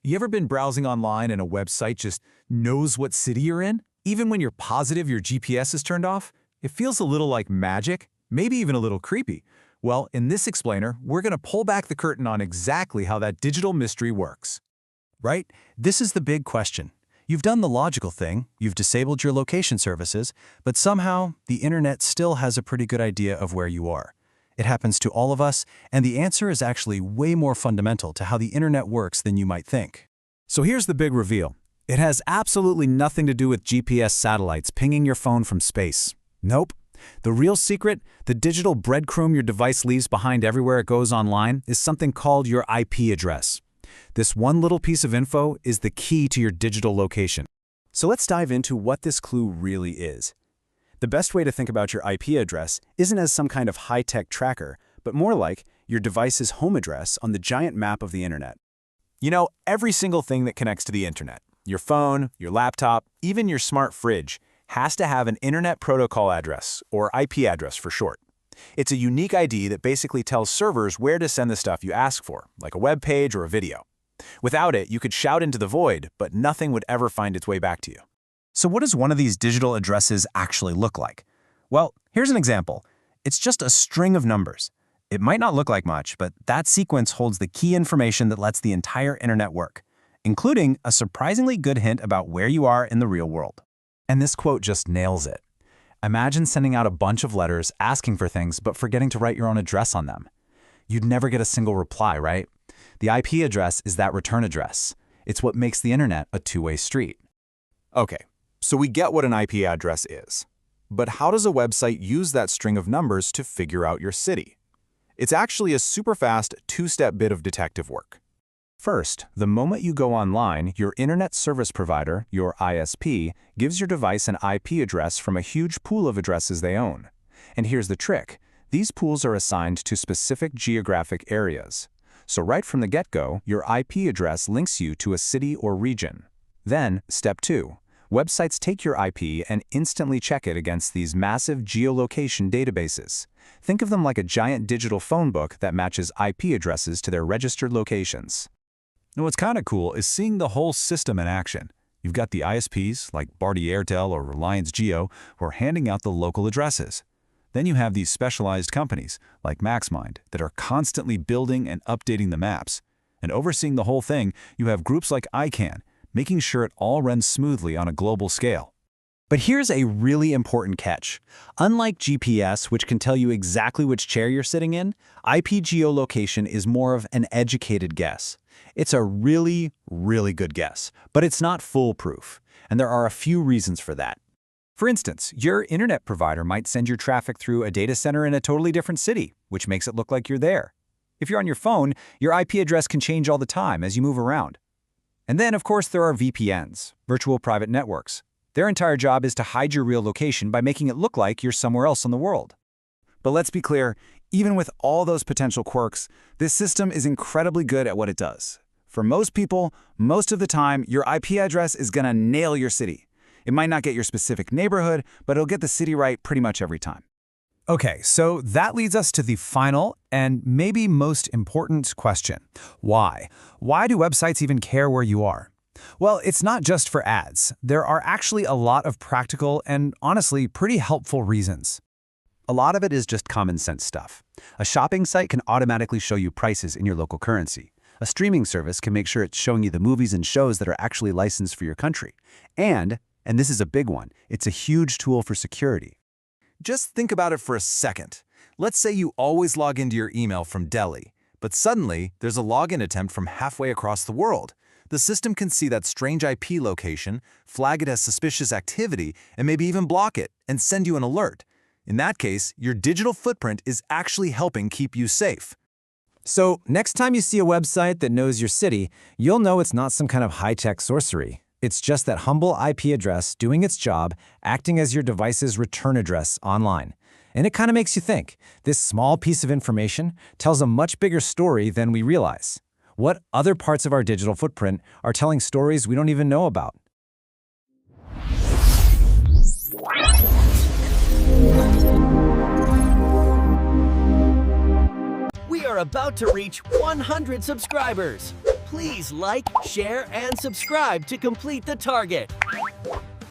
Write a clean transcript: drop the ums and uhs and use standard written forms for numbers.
You ever been browsing online and a website just knows what city you're in? Even when you're positive your GPS is turned off? It feels a little like magic, maybe even a little creepy. Well, in this explainer, we're going to pull back the curtain on exactly how that digital mystery works. Right? This is the big question. You've done the logical thing, you've disabled your location services, but somehow the internet still has a pretty good idea of where you are. It happens to all of us, and the answer is actually way more fundamental to how the internet works than you might think. So here's the big reveal. It has absolutely nothing to do with GPS satellites pinging your phone from space. Nope. The real secret, the digital breadcrumb your device leaves behind everywhere it goes online, is something called your IP address. This one little piece of info is the key to your digital location. So let's dive into what this clue really is. The best way to think about your IP address isn't as some kind of high-tech tracker, but more like your device's home address on the giant map of the internet. You know, every single thing that connects to the internet, your phone, your laptop, even your smart fridge, has to have an Internet Protocol address, or IP address for short. It's a unique ID that basically tells servers where to send the stuff you ask for, like a web page or a video. Without it, you could shout into the void, but nothing would ever find its way back to you. So what does one of these digital addresses actually look like? Well, here's an example. It's just a string of numbers. It might not look like much, but that sequence holds the key information that lets the entire internet work, including a surprisingly good hint about where you are in the real world. And this quote just nails it. Imagine sending out a bunch of letters asking for things but forgetting to write your own address on them. You'd never get a single reply, right? The IP address is that return address. It's what makes the internet a two-way street. Okay, so we get what an IP address is. But how does a website use that string of numbers to figure out your city? It's actually a super fast two-step bit of detective work. First, the moment you go online, your internet service provider, your ISP, gives your device an IP address from a huge pool of addresses they own. And here's the trick. These pools are assigned to specific geographic areas. So right from the get-go, your IP address links you to a city or region. Then, step 2. Websites take your IP and instantly check it against these massive geolocation databases. Think of them like a giant digital phone book that matches IP addresses to their registered locations. Now what's kind of cool is seeing the whole system in action. You've got the ISPs, like Bharti Airtel or Reliance Jio, who are handing out the local addresses. Then you have these specialized companies, like MaxMind, that are constantly building and updating the maps. And overseeing the whole thing, you have groups like ICANN, making sure it all runs smoothly on a global scale. But here's a really important catch. Unlike GPS, which can tell you exactly which chair you're sitting in, IP geolocation is more of an educated guess. It's a really, really good guess, but it's not foolproof, and there are a few reasons for that. For instance, your internet provider might send your traffic through a data center in a totally different city, which makes it look like you're there. If you're on your phone, your IP address can change all the time as you move around. And then, of course, there are VPNs, virtual private networks. Their entire job is to hide your real location by making it look like you're somewhere else in the world. But let's be clear, even with all those potential quirks, this system is incredibly good at what it does. For most people, most of the time, your IP address is going to nail your city. It might not get your specific neighborhood, but it'll get the city right pretty much every time. Okay, so that leads us to the final and maybe most important question. Why? Why do websites even care where you are? Well, it's not just for ads. There are actually a lot of practical and honestly pretty helpful reasons. A lot of it is just common sense stuff. A shopping site can automatically show you prices in your local currency. A streaming service can make sure it's showing you the movies and shows that are actually licensed for your country. And this is a big one, it's a huge tool for security. Just think about it for a second. Let's say you always log into your email from Delhi, but suddenly there's a login attempt from halfway across the world. The system can see that strange IP location, flag it as suspicious activity, and maybe even block it and send you an alert. In that case, your digital footprint is actually helping keep you safe. So next time you see a website that knows your city, you'll know it's not some kind of high-tech sorcery. It's just that humble IP address doing its job, acting as your device's return address online. And it kind of makes you think, this small piece of information tells a much bigger story than we realize. What other parts of our digital footprint are telling stories we don't even know about? We are about to reach 100 subscribers. Please like, share, and subscribe to complete the target.